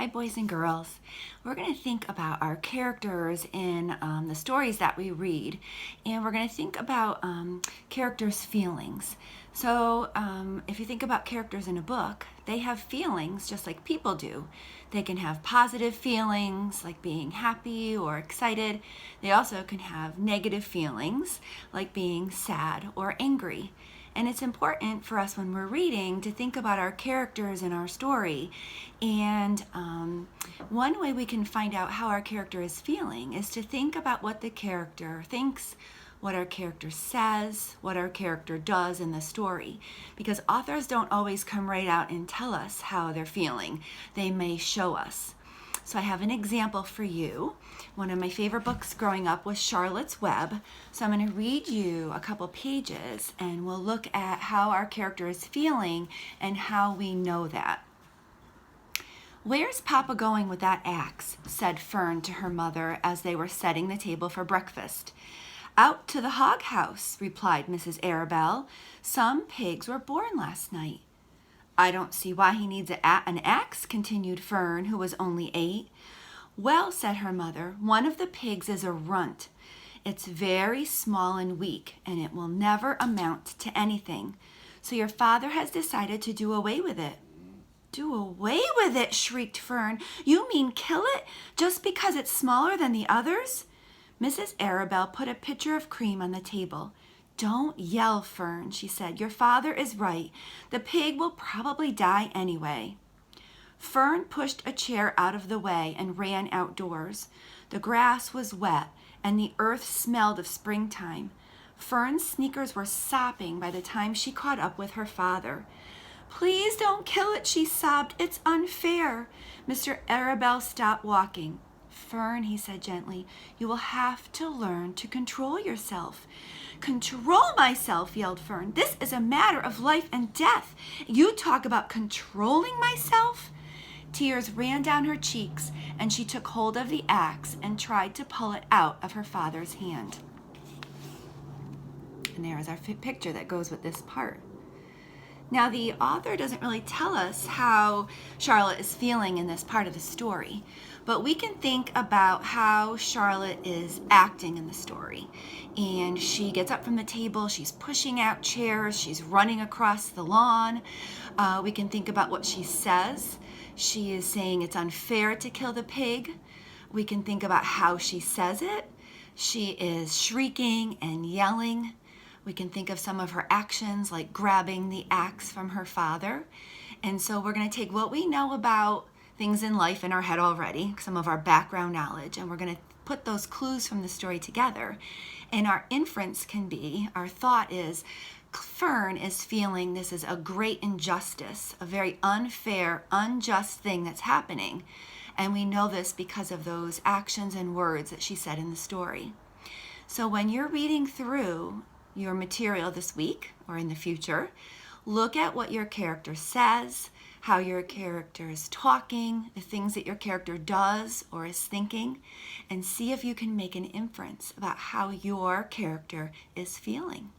Hi, boys and girls. We're going to think about our characters in the stories that we read, and we're going to think about characters' feelings. So, if you think about characters in a book, they have feelings just like people do. They can have positive feelings like being happy or excited. They also can have negative feelings like being sad or angry. And it's important for us when we're reading to think about our characters in our story. And one way we can find out how our character is feeling is to think about what the character thinks, what our character says, what our character does in the story. Because authors don't always come right out and tell us how they're feeling. They may show us. So I have an example for you. One of my favorite books growing up was Charlotte's Web. So I'm going to read you a couple pages and we'll look at how our character is feeling and how we know that. "Where's Papa going with that axe?" said Fern to her mother as they were setting the table for breakfast. "Out to the hog house," replied Mrs. Arabelle. "Some pigs were born last night." "I don't see why he needs an axe," continued Fern, who was only 8. "Well," said her mother, "one of the pigs is a runt. It's very small and weak, and it will never amount to anything. So your father has decided to do away with it." "Do away with it?" shrieked Fern. "You mean kill it just because it's smaller than the others?" Mrs. Arabelle put a pitcher of cream on the table. "Don't yell, Fern," she said. "Your father is right. The pig will probably die anyway." Fern pushed a chair out of the way and ran outdoors. The grass was wet and the earth smelled of springtime. Fern's sneakers were sopping by the time she caught up with her father. "Please don't kill it," she sobbed. "It's unfair." Mr. Arabelle stopped walking. "Fern," he said gently, "you will have to learn to control yourself." "Control myself?" yelled Fern. "This is a matter of life and death. You talk about controlling myself?" Tears ran down her cheeks, and she took hold of the axe and tried to pull it out of her father's hand. And there is our picture that goes with this part. Now, the author doesn't really tell us how Charlotte is feeling in this part of the story, but we can think about how Charlotte is acting in the story. And she gets up from the table, she's pushing out chairs, she's running across the lawn. We can think about what she says. She is saying it's unfair to kill the pig. We can think about how she says it. She is shrieking and yelling. We can think of some of her actions like grabbing the axe from her father. And so we're going to take what we know about things in life in our head already, some of our background knowledge, and we're going to put those clues from the story together. And our inference can be, our thought is, Fern is feeling this is a great injustice, a very unfair, unjust thing that's happening. And we know this because of those actions and words that she said in the story. So when you're reading through your material this week or in the future, look at what your character says, how your character is talking, the things that your character does or is thinking, and see if you can make an inference about how your character is feeling.